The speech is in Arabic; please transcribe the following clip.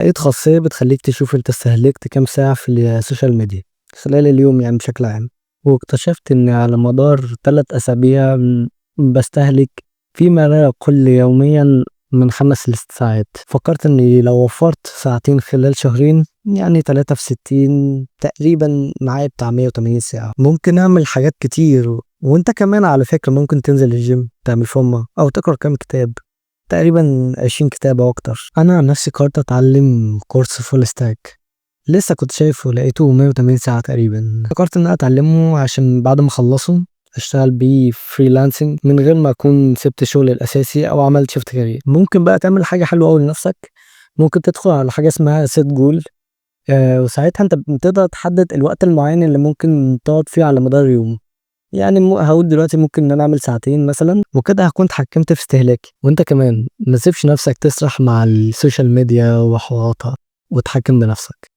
لقيت خاصية بتخلّيك تشوف أنت استهلكت كام ساعة في السوشيال ميديا خلال اليوم يعني بشكل عام، واكتشفت إني على مدار 3 أسابيع باستهلك فيما لا يقل يوميًا من 5 ل6 ساعات. فكرت إني لو وفّرت ساعتين خلال شهرين يعني 3 في 60 تقريبًا معايا بتاع 180 ساعة. ممكن أعمل حاجات كتير، وأنت كمان على فكرة ممكن تنزل الgym، تعمل فورمة أو تقرا كام كتاب. تقريبًا 20 كتاب أو أكتر. أنا عن نفسي قررت أتعلم كورس full stack لسه كنت شايفه لقيته 180 ساعة تقريبًا. فكرت إن أنا أتعلمه عشان بعد ما أخلّصه أشتغل بيه freelancing من غير ما أكون سِبت شغلي الأساسي أو عملت shift career. ممكن بقى تعمل حاجة حلوة أوي لنفسك، ممكن تدخل على حاجة اسمها set goal. وساعتها أنت بتقدر تحدد الوقت المعين اللي ممكن تقعد فيه على مدار اليوم. يعني هاقول دلوقتي ممكن إن أنا أعمل ساعتين مثلًا، وكده هاكون اتحكمت في استهلاكي. وأنت كمان ما تسيبش نفسك تسرح مع السوشيال ميديا وحواراتها، واتحكم بنفسك.